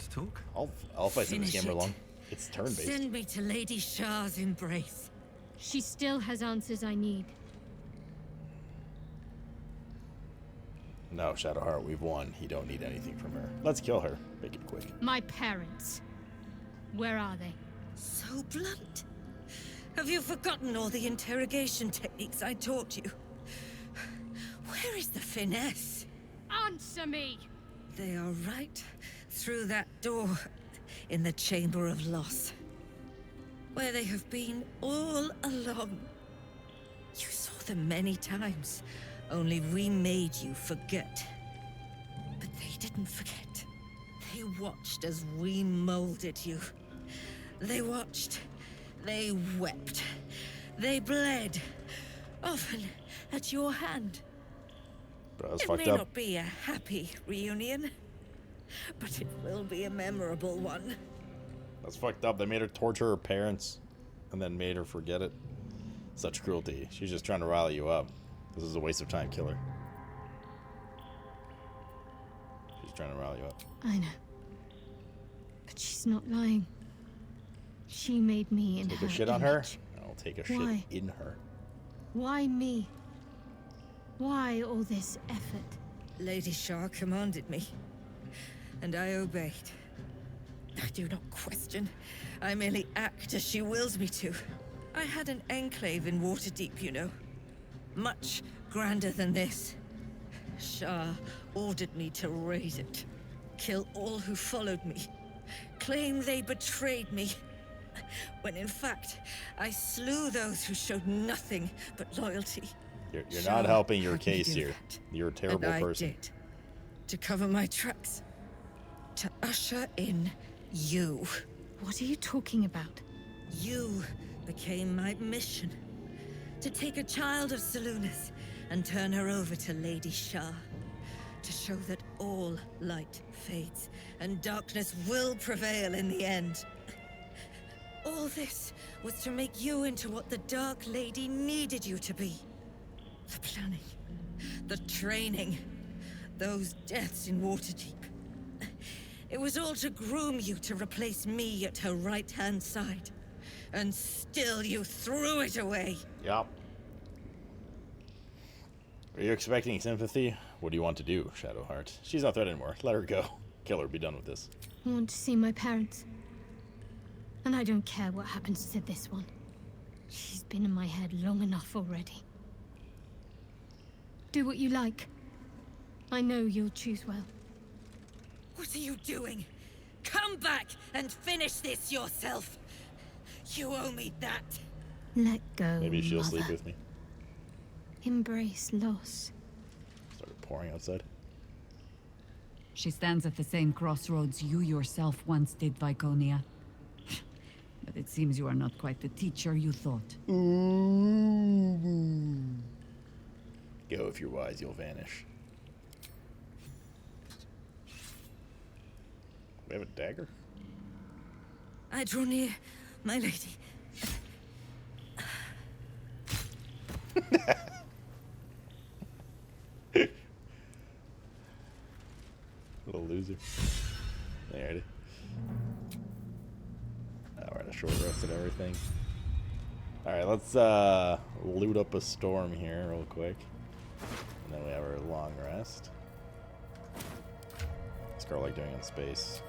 to talk? I'll fight in this game for long. It's turn-based. Send me to Lady Shah's embrace. She still has answers I need. No, Shadowheart, we've won. You don't need anything from her. Let's kill her. Make it quick. My parents. Where are they? So blunt. Have you forgotten all the interrogation techniques I taught you? Where is the finesse? Answer me! They are right through that door in the Chamber of Loss, where they have been all along. You saw them many times, only we made you forget. But they didn't forget. They watched as we molded you. They watched. They wept. They bled. Often at your hand. Bro, that's It fucked may up. not be a happy reunion, but it will be a memorable one. That's fucked up. They made her torture her parents and then made her forget it. Such cruelty. She's just trying to rally you up. This is a waste of time. Kill her. She's trying to rally you up. I know. But she's not lying. She made me in her Take a shit on her? image. I'll take a Why? shit in her. Why me? Why all this effort? Lady Shah commanded me, and I obeyed. I do not question. I merely act as she wills me to. I had an enclave in Waterdeep, you know. Much grander than this. Shah ordered me to raise it. Kill all who followed me. Claim they betrayed me. When in fact, I slew those who showed nothing but loyalty. You're Shah not helping your had me case do here. that. You're a terrible And I person. did. To cover my tracks. To usher in you. What are you talking about? You became my mission. To take a child of Selûne's and turn her over to Lady Shah. To show that all light fades and darkness will prevail in the end. All this was to make you into what the Dark Lady needed you to be. The planning, the training, those deaths in Waterdeep. It was all to groom you to replace me at her right-hand side. And still you threw it away. Yup. Are you expecting sympathy? What do you want to do, Shadowheart? She's not threat anymore. Let her go. Kill her. Be done with this. I want to see my parents. And I don't care what happens to this one. She's been in my head long enough already. Do what you like. I know you'll choose well. What are you doing? Come back and finish this yourself. You owe me that. Let go, Maybe she'll Mother. sleep with me. Embrace loss. Started pouring outside. She stands at the same crossroads you yourself once did, Viconia. But it seems you are not quite the teacher you thought. Go, if you're wise, you'll vanish. We have a dagger? I draw near, my lady. Little loser. There it is. We're at a short rest and everything. Alright, let's loot up a storm here real quick. And then we have our long rest. What's Girl like doing in space?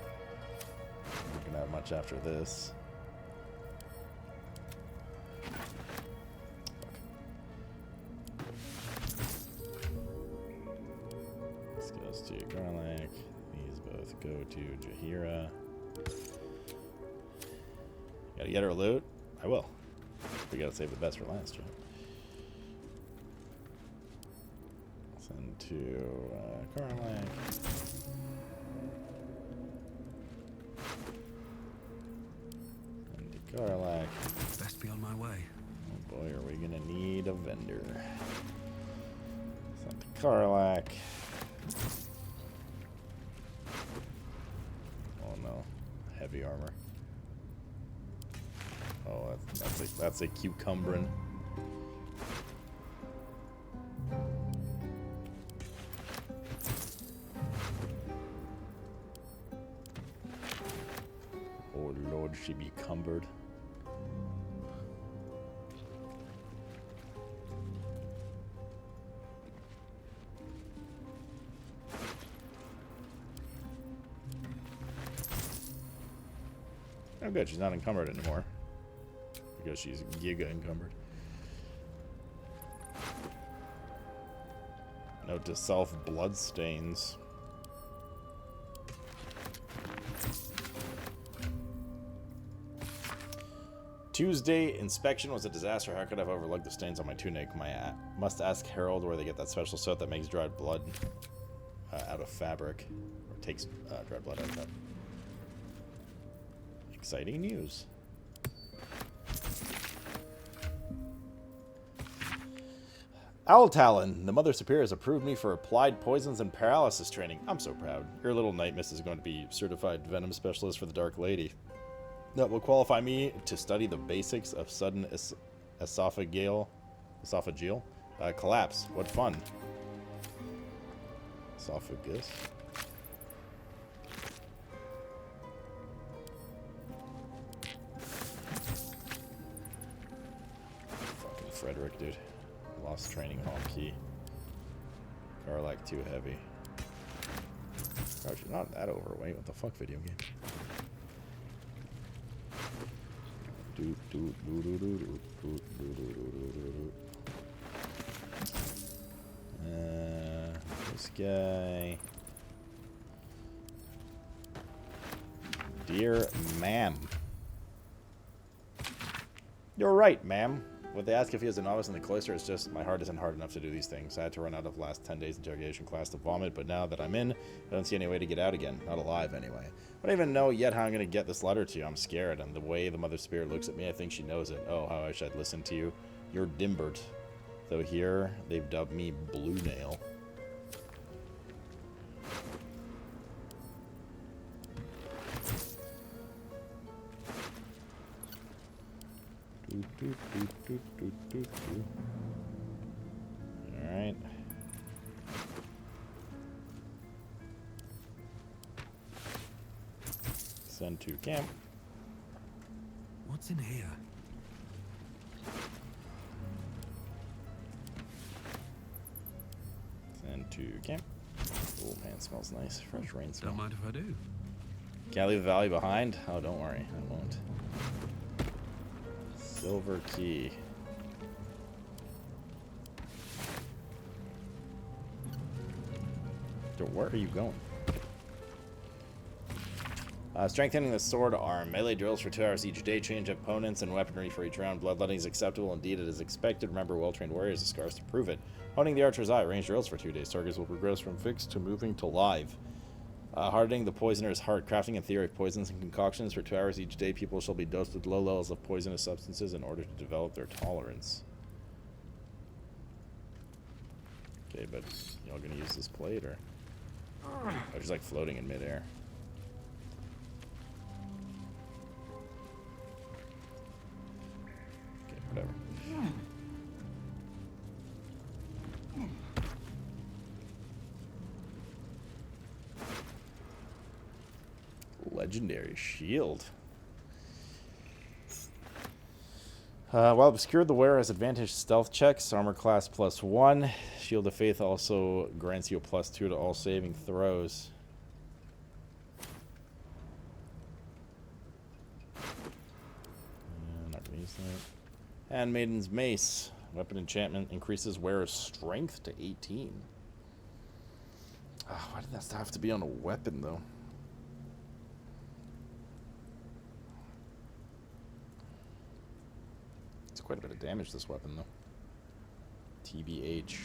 Not gonna have much after this. This goes to Garlic. These both go to Jaheira. Gotta get her loot? I will. We gotta save the best for last, right? Send to Garlic. Send to Garlic. Best be on my way. Oh boy, are we gonna need a vendor. Send to Karlak. Oh no, heavy armor. Oh, that's a cucumbrin. she be cumbered? Oh, good. She's not encumbered anymore. Because she's giga encumbered. Note to self: bloodstains. Tuesday inspection was a disaster. How could I have overlooked the stains on my tunic? Must ask Harold where they get that special soap that makes dried blood out of fabric, or takes dried blood out of fabric. Exciting news. Owl Talon, the Mother Superior has approved me for applied poisons and paralysis training. I'm so proud. Your little night miss is going to be certified venom specialist for the Dark Lady. That will qualify me to study the basics of sudden esophageal collapse. What fun. Esophagus. Fucking Frederick, dude. Lost training hall key. Garlac too heavy. Crouch, not that overweight. What the fuck, video game? This guy. Dear ma'am. You're right, ma'am. What they ask if he is a novice in the cloister is just my heart isn't hard enough to do these things. I had to run out of last 10 days interrogation class to vomit, but now that I'm in, I don't see any way to get out again. Not alive, anyway. I don't even know yet how I'm going to get this letter to you. I'm scared, and the way the Mother Spirit looks at me, I think she knows it. Oh, how I wish I'd listened to you. You're Dimbert. Though here, they've dubbed me Blue Nail. Alright. Send to camp. What's in here? Send to camp. Oh man, smells nice. Fresh rain smell. Don't mind if I do. Can't leave the valley behind? Oh, don't worry. I won't. Silver key. Where are you going? Strengthening the sword arm. Melee drills for 2 hours each day. Change opponents and weaponry for each round. Bloodletting is acceptable. Indeed, it is expected. Remember, well-trained warriors have scars to prove it. Honing the archer's eye. Range drills for 2 days. Targets will progress from fixed to moving to live. Hardening the poisoner's heart. Crafting and theory of poisons and concoctions for 2 hours each day. People shall be dosed with low levels of poisonous substances in order to develop their tolerance. Okay, but y'all gonna use this plate, or? Oh, just like floating in midair. Okay, whatever. Legendary shield. While obscured, the wearer has advantage stealth checks, armor class +1. Shield of Faith also grants you a +2 to all saving throws. Not gonna use that. Handmaiden's Mace. Weapon enchantment increases wearer's strength to 18. Oh, why did that have to be on a weapon, though? Quite a bit of damage, this weapon, though. TBH.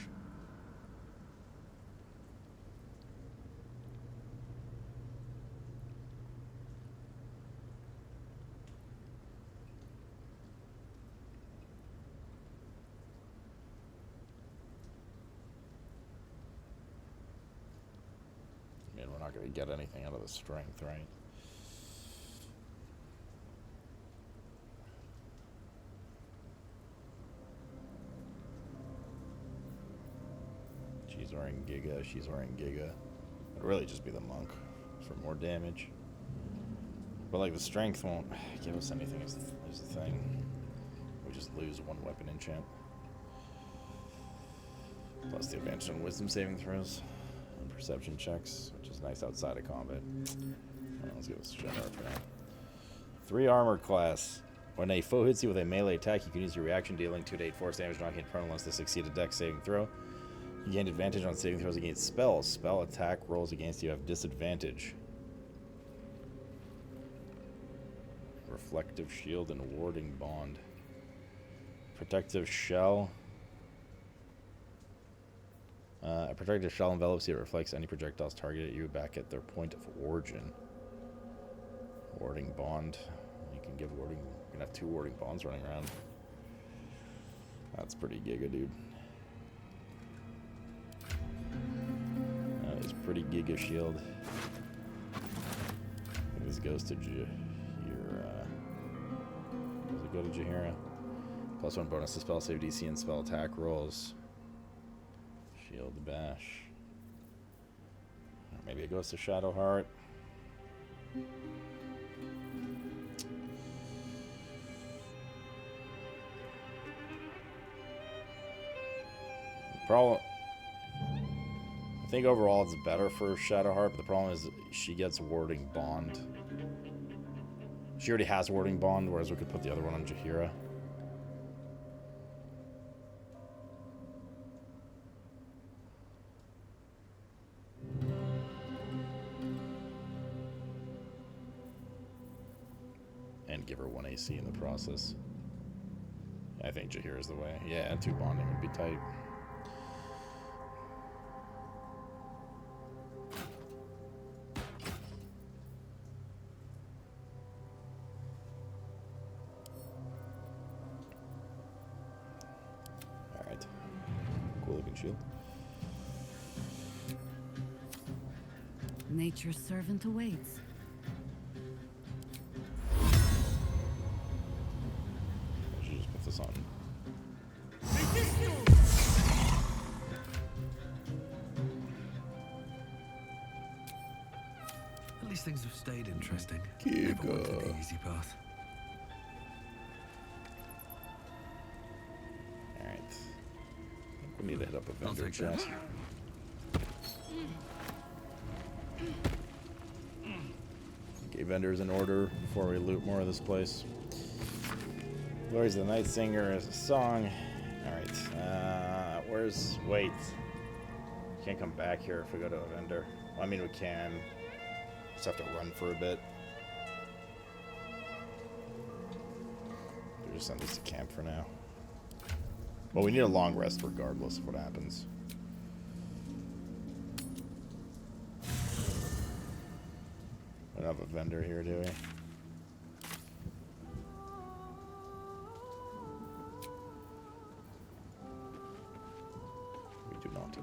Man, we're not going to get anything out of the strength, right? She's wearing Giga, she's wearing Giga. It'd really just be the monk for more damage. But like the strength won't give us anything is the thing. We just lose one weapon enchant. Plus the advantage on wisdom saving throws and perception checks, which is nice outside of combat. Alright, let's go with Shadow for now. 3 armor class. When a foe hits you with a melee attack, you can use your reaction dealing 2 to 8 force damage, knocking it prone unless they succeed a dex saving throw. You gain advantage on saving throws against spells. Spell attack rolls against you have disadvantage. Reflective shield and warding bond. Protective shell. A protective shell envelops you. It reflects any projectiles targeted at you back at their point of origin. Warding bond. You can give warding. You can have 2 warding bonds running around. That's pretty giga, dude. That is pretty giga shield. I think this goes to Jahira. Does it go to Jahira? +1 bonus to spell save DC and spell attack rolls. Shield bash. Or maybe it goes to Shadowheart. Problem. I think overall it's better for Shadowheart, but the problem is she gets warding bond. She already has warding bond, whereas we could put the other one on Jahira. And give her 1 AC in the process. I think Jahira's the way. Yeah, 2 bonding would be tight. Alright. Cool looking shield. Nature's servant awaits. I should just put this on. At least things have stayed interesting. Never went to the easy path. Alright. I think we need to hit up a I'll vendor take that. chest. Okay, vendors in order before we loot more of this place. Glories of the Night Singer is a song. Alright, where's... Wait. Can't come back here if we go to a vendor. Well, I mean, we can. Just have to run for a bit. We'll just send this to camp for now. Well, we need a long rest regardless of what happens. We don't have a vendor here, do we? We do not.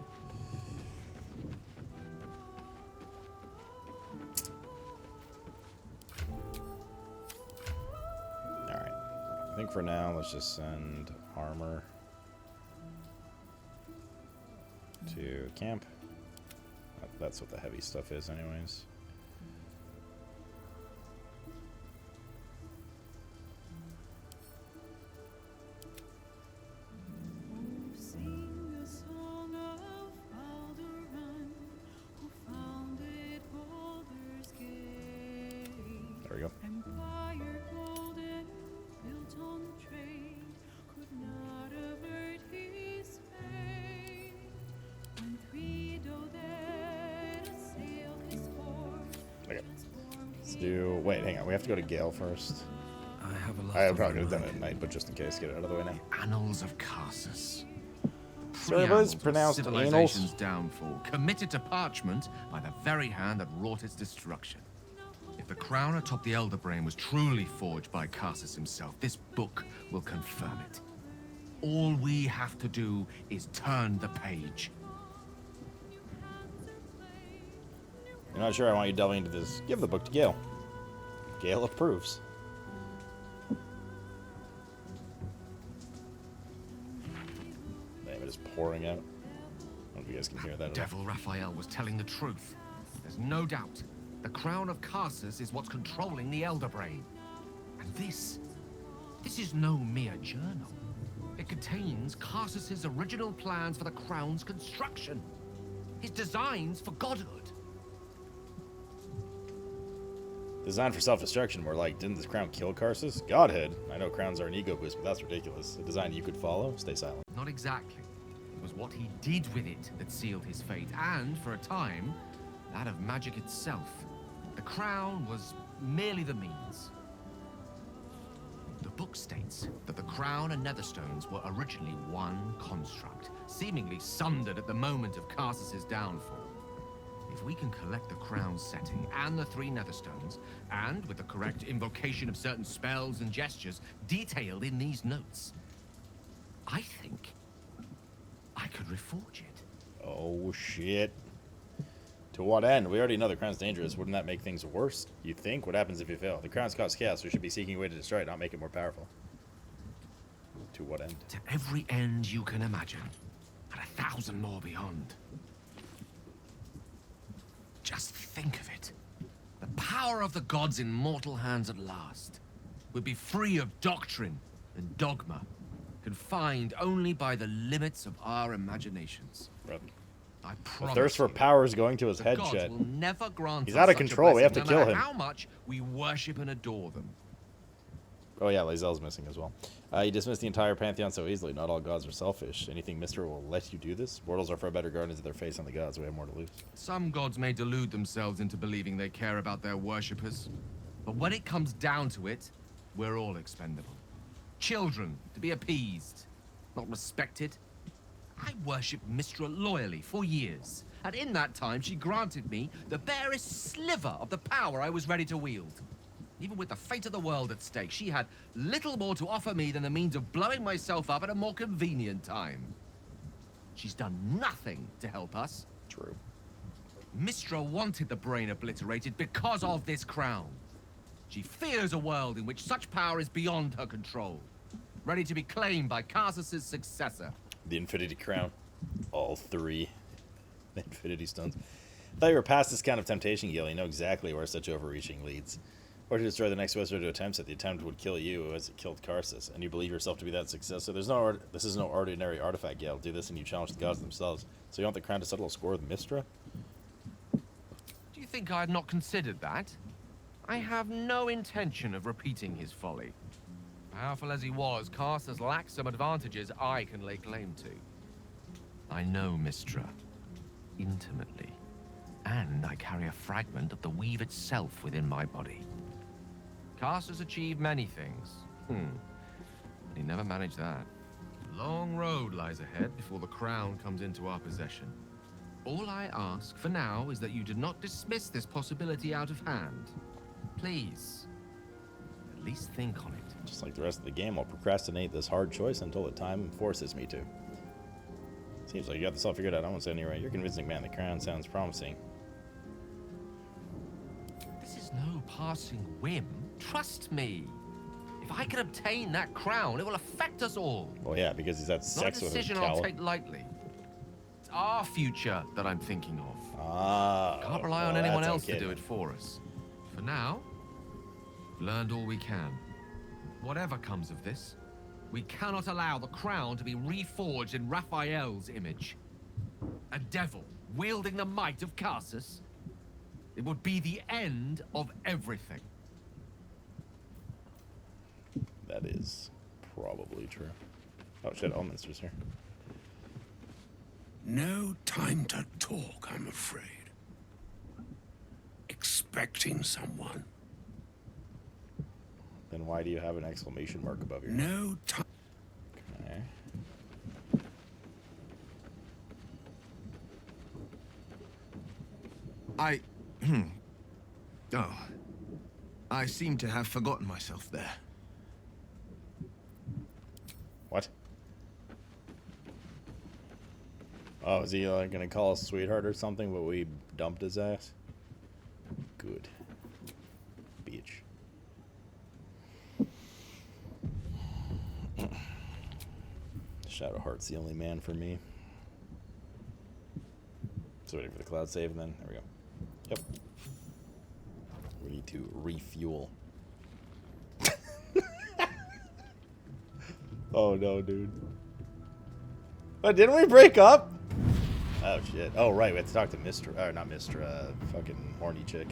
Alright. I think for now, let's just send armor to camp. That's what the heavy stuff is anyways. Sing a song of Baldur, who founded Baldur's Gate. There we go. Empire golden, built on trade, could not avert his fate. When three Doded assailed his fort, Okay. Let's do... Wait, hang on. We have to go to Gale first. I have a lot I of probably could have done mind. it at night, but just in case, get it out of the way now. Annals of Carsus. Sorry, but it's Preambles of pronounced civilization's anals. downfall, committed to parchment by the very hand that wrought its destruction. If the crown atop the Elder Brain was truly forged by Carsus himself, this book will confirm it. All we have to do is turn the page. You're not sure I want you delving into this. Give the book to Gale. Gale approves. Damn, it is pouring out. I don't know if you guys can hear that at all. Devil Raphael was telling the truth. There's no doubt. The crown of Karsus is what's controlling the Elder Brain. And this is no mere journal. It contains Karsus's original plans for the crown's construction. His designs for godhood. Designed for self-destruction, more like, didn't this crown kill Karsus? Godhood? I know crowns are an ego boost, but that's ridiculous. A design you could follow? Stay silent. Not exactly. It was what he did with it that sealed his fate, and, for a time, that of magic itself. The crown was merely the means. The book states that the crown and netherstones were originally one construct, seemingly sundered at the moment of Karsus's downfall. If we can collect the crown's setting and the 3 netherstones, and with the correct invocation of certain spells and gestures detailed in these notes, I think I could reforge it. Oh, shit. To what end? We already know the crown's dangerous. Wouldn't that make things worse? You think? What happens if you fail? The crown's caused chaos. We should be seeking a way to destroy it, not make it more powerful. To what end? To every end you can imagine, and 1,000 more beyond. Just think of it. The power of the gods in mortal hands at last would be free of doctrine and dogma, confined only by the limits of our imaginations. Brother. I The promise thirst for you, power is going to his the head, gods Chet. will never grant He's us out of such a control. We have to blessing, kill no him. matter how much we worship and adore them. Oh yeah, Lae'zel's missing as well. You dismissed the entire pantheon so easily. Not all gods are selfish. Anything Mystra will let you do this? Mortals are far better guardians of their faith than the gods. We have more to lose. Some gods may delude themselves into believing they care about their worshippers. But when it comes down to it, we're all expendable. Children to be appeased, not respected. I worshipped Mystra loyally for years. And in that time, she granted me the barest sliver of the power I was ready to wield. Even with the fate of the world at stake, she had little more to offer me than the means of blowing myself up at a more convenient time. She's done nothing to help us. True. Mystra wanted the brain obliterated because of this crown. She fears a world in which such power is beyond her control, ready to be claimed by Karsus's successor. The Infinity Crown. All 3. The Infinity Stones. I thought you were past this kind of temptation, Gil. You know exactly where such overreaching leads. Or to destroy the next wizard who attempts it. The attempt would kill you as it killed Karsus. And you believe yourself to be that successor. This is no ordinary artifact, Gil. Do this and you challenge the gods themselves. So you want the crown to settle a score with Mystra? Do you think I had not considered that? I have no intention of repeating his folly. Powerful as he was, Karsus lacks some advantages I can lay claim to. I know Mystra intimately, and I carry a fragment of the weave itself within my body. Karsus achieved many things, but he never managed that. A long road lies ahead before the crown comes into our possession. All I ask for now is that you do not dismiss this possibility out of hand. Please, at least think on it. Just like the rest of the game, I'll procrastinate this hard choice until the time forces me to. Seems like you got this all figured out. I won't say any right. You're a convincing man. The crown sounds promising. This is no passing whim. Trust me. If I can obtain that crown, it will affect us all. Well, yeah, because he's had It's not a sex with her. decision I'll take lightly. It's our future that I'm thinking of. Ah. Can't rely on well, anyone that's else okay to do then. it for us. For now, we've learned all we can. Whatever comes of this, we cannot allow the crown to be reforged in Raphael's image. A devil wielding the might of Karsus. It would be the end of everything. That is probably true. Oh shit, Elminster's here. No time to talk, I'm afraid. Expecting someone. Then why do you have an exclamation mark above your No time. Okay. Oh. I seem to have forgotten myself there. What? Oh, is he gonna call us sweetheart or something, but we dumped his ass? Good. Bitch. Shadowheart's the only man for me. Just waiting for the cloud save, and then there we go. Yep. Need to refuel. Oh no, dude. But didn't we break up? Oh shit. Oh right, we have to talk to Mr. Or not Mr. Fucking horny chick.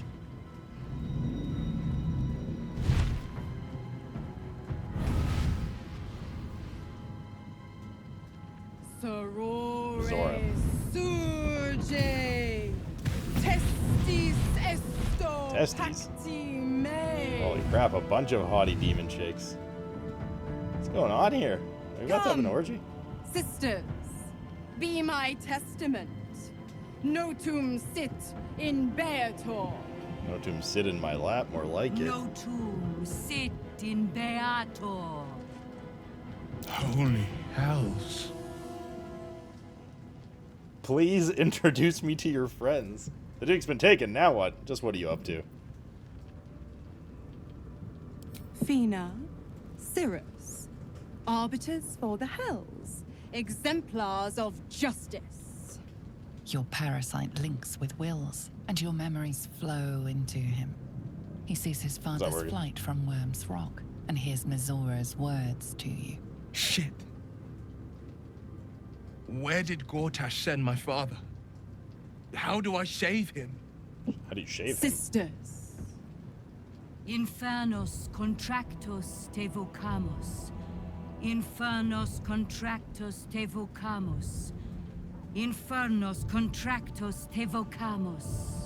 Sorore Zora. surge. Testis esto. Testes? Pacti me. Holy crap, a bunch of haughty demon chicks. What's going on here? Are we about to have an Come. orgy? Sisters, be my testament. Notum sit in Beator. No to sit in my lap, more like it. Notum sit in Beator. Holy hells. Please introduce me to your friends. The Duke's been taken, now what? Just what are you up to? Fina, Cirrus, arbiters for the hells, exemplars of justice. Your parasite links with Will's, and your memories flow into him. He sees his father's working? flight from Worm's Rock, and hears Mizora's words to you. Shit. Where did Gortash send my father? How do I save him? How do you shave him? Sisters, Infernos contractos te vocamos. Infernos contractos te vocamos. Infernos contractos te vocamos.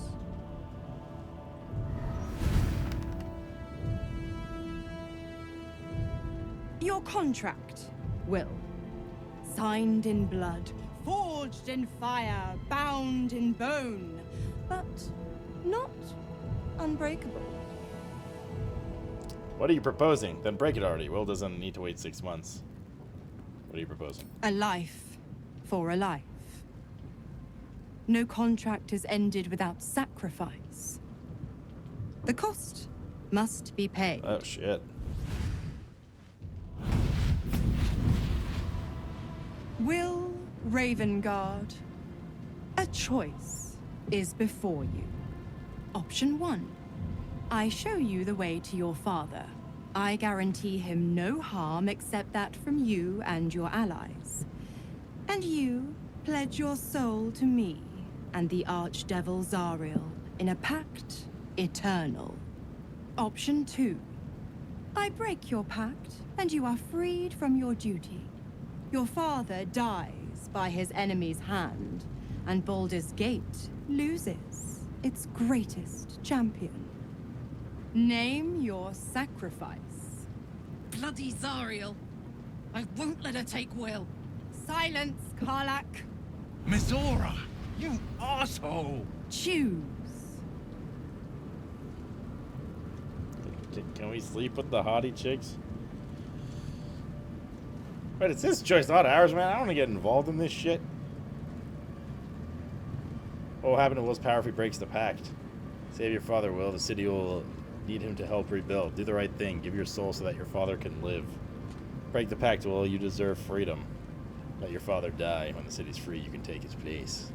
your contract, Wyll. Signed in blood, forged in fire, bound in bone, but not unbreakable. What are you proposing? Then break it already. Wyll doesn't need to wait 6 months. What are you proposing? A life for a life. No contract is ended without sacrifice. The cost must be paid. Oh, shit. Wyll Ravengard, a choice is before you. Option 1. I show you the way to your father. I guarantee him no harm except that from you and your allies. And you pledge your soul to me and the Archdevil Zariel in a pact eternal. Option 2. I break your pact and you are freed from your duty. Your father dies by his enemy's hand, and Baldur's Gate loses its greatest champion. Name your sacrifice. Bloody Zariel. I won't let her take Wyll. Silence, Karlak. Mizora, you asshole! Choose. Can we sleep with the hottie chicks? But it's his choice, not ours, man. I don't want to get involved in this shit. What will happen to Will's power if he breaks the pact? Save your father, Wyll. The city will need him to help rebuild. Do the right thing. Give your soul so that your father can live. Break the pact, Wyll. You deserve freedom. Let your father die. When the city's free, you can take his place.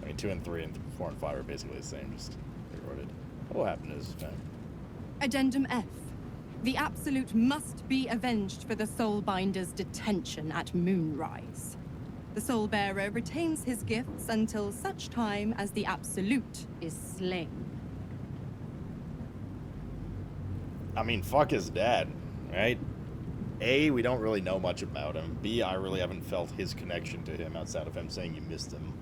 I mean, 2 and 3 and 4 and 5 are basically the same, just reworded. What will happen to this time? Addendum F. The Absolute must be avenged for the Soulbinder's detention at Moonrise. The Soulbearer retains his gifts until such time as the Absolute is slain. I mean, fuck his dad, right? A, we don't really know much about him. B, I really haven't felt his connection to him outside of him saying you missed him.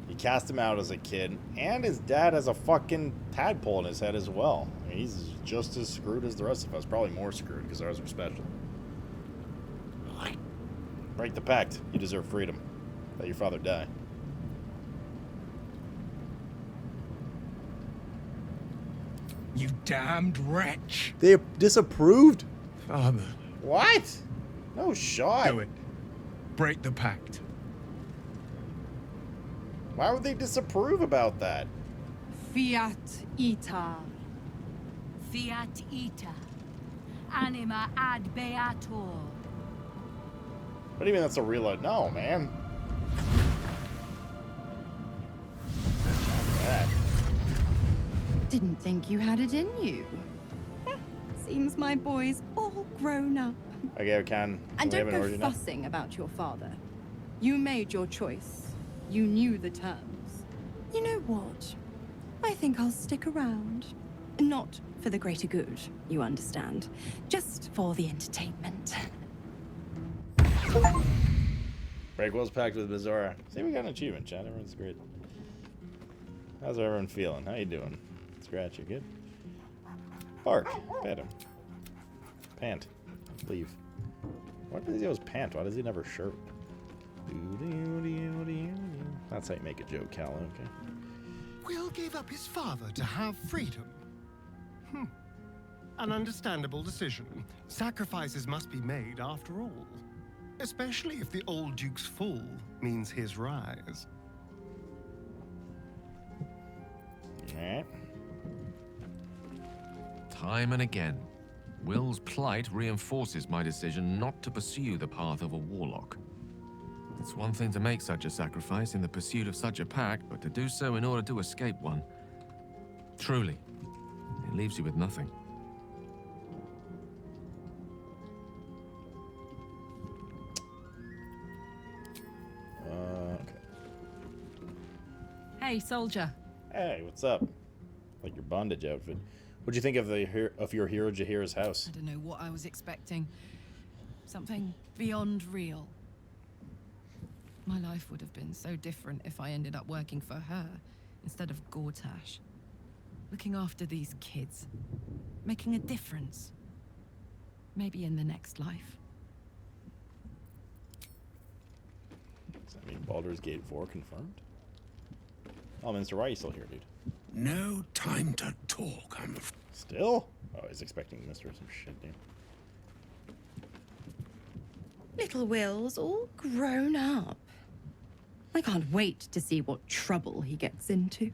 He cast him out as a kid, and his dad has a fucking tadpole in his head as well. I mean, he's just as screwed as the rest of us. Probably more screwed, because ours are special. Break the pact. You deserve freedom. Let your father die. You damned wretch! They disapproved? Father, What? No shot. do it. Break the pact. Why would they disapprove about that? Fiat Ita. Fiat ita, anima ad beator. What do you mean that's a reload? No, man. That. Didn't think you had it in you. Seems my boy's all grown up. Okay, we can. And We have don't an go order now? fussing about your father. You made your choice. You knew the terms. You know what? I think I'll stick around. Not for the greater good, you understand. Just for the entertainment. Break Will's pact with Bizarra. See, we got an achievement, chat. Everyone's great. How's everyone feeling? How you doing? Scratch, you good? Bark. Pet him. Pant. Leave. Why does he always pant? Why does he never shirt? That's how you make a joke, Cal, okay? Wyll gave up his father to have freedom. An understandable decision. Sacrifices must be made after all. Especially if the old Duke's fall means his rise. Alright. Time and again, Wyll's plight reinforces my decision not to pursue the path of a warlock. It's one thing to make such a sacrifice in the pursuit of such a pact, but to do so in order to escape one. Truly, it leaves you with nothing. Okay. Hey, soldier. Hey, what's up? Like your bondage outfit. What'd you think of your hero Jaheira's house? I don't know what I was expecting. Something beyond real. My life would have been so different if I ended up working for her instead of Gortash. Looking after these kids. Making a difference. Maybe in the next life. Does that mean Baldur's Gate 4 confirmed? Oh, Minister, why are you still here, dude? No time to talk, I'm afraid. Still? Oh, he's expecting Mr. some shit, dude. Little Will's all grown up. I can't wait to see what trouble he gets into.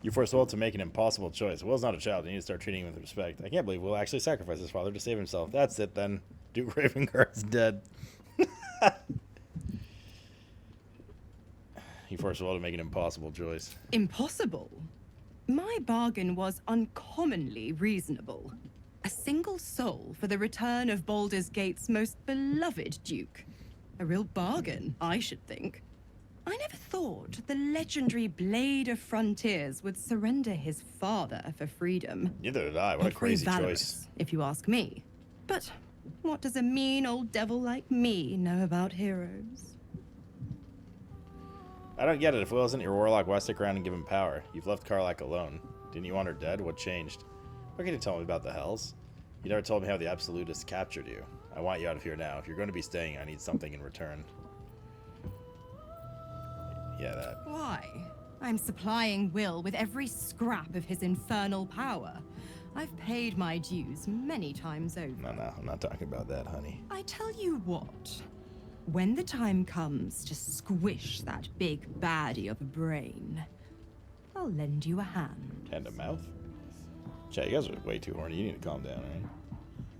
You forced Will to make an impossible choice. Will's not a child. You need to start treating him with respect. I can't believe Will actually sacrificed his father to save himself. That's it, then. Duke Ravengard's dead. He forced Will to make an impossible choice. Impossible? My bargain was uncommonly reasonable. A single soul for the return of Baldur's Gate's most beloved Duke. A real bargain, I should think. I never thought the legendary Blade of Frontiers would surrender his father for freedom. Neither did I. What a crazy choice. Valorous, if you ask me. But what does a mean old devil like me know about heroes? I don't get it. If Will isn't your warlock, why stick around and give him power? You've left Karlach alone. Didn't you want her dead? What changed? What can you tell me about the Hells? You never told me how the Absolutists captured you. I want you out of here now. If you're going to be staying, I need something in return. Yeah, that. Why? I'm supplying Wyll with every scrap of his infernal power. I've paid my dues many times over. No, I'm not talking about that, honey. I tell you what. When the time comes to squish that big baddie of a brain, I'll lend you a hand. Hand to mouth? Chat, you guys are way too horny. You need to calm down, right?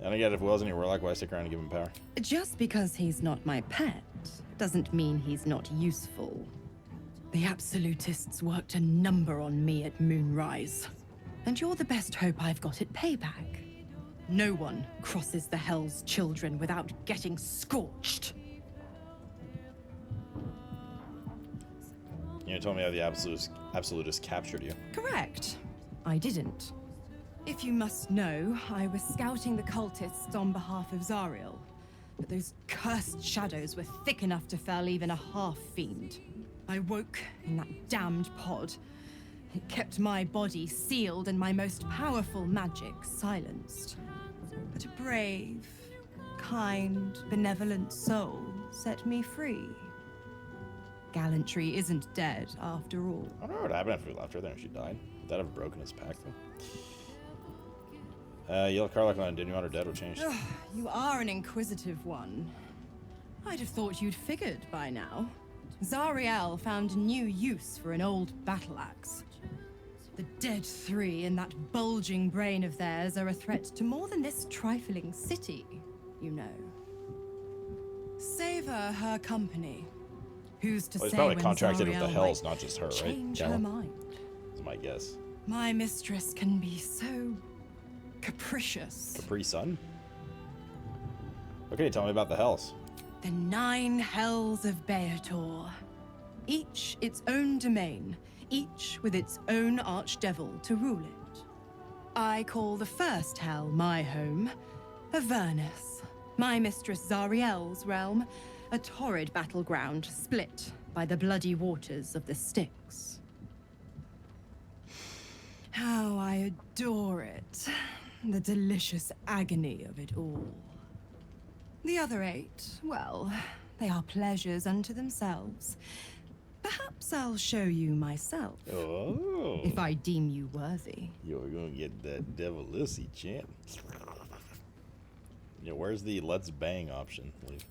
I don't get it. If Will's in your warlock, why stick around and give him power? Just because he's not my pet doesn't mean he's not useful. The Absolutists worked a number on me at Moonrise. And you're the best hope I've got at payback. No one crosses the Hell's children without getting scorched. You told me how the Absolutists captured you. Correct. I didn't. If you must know, I was scouting the cultists on behalf of Zariel. But those cursed shadows were thick enough to fell even a half-fiend. I woke in that damned pod. It kept my body sealed and my most powerful magic silenced. But a brave, kind, benevolent soul set me free. Gallantry isn't dead, after all. I don't know what happened after we left her there. She died. Would that have broken his pact, though? You left Karlach alone. Didn't you want her dead? What changed? You are an inquisitive one. I'd have thought you'd figured by now. Zariel found new use for an old battle axe. The dead three in that bulging brain of theirs are a threat to more than this trifling city, you know. Savor her company. Who's to Well, he's say probably when contracted with the Zariel Hells, might not just her, right? change Cal? her mind? He's my guess. My mistress can be so capricious. Capri Sun? Okay, tell me about the hells. The 9 hells of Beator. Each its own domain, each with its own archdevil to rule it. I call the first hell my home, Avernus, my mistress Zariel's realm, a torrid battleground split by the bloody waters of the Styx. How I adore it, the delicious agony of it all. The other 8, well, they are pleasures unto themselves. Perhaps I'll show you myself. Oh. If I deem you worthy. You're gonna get that devilissy chant. Yeah, where's the let's bang option? Like,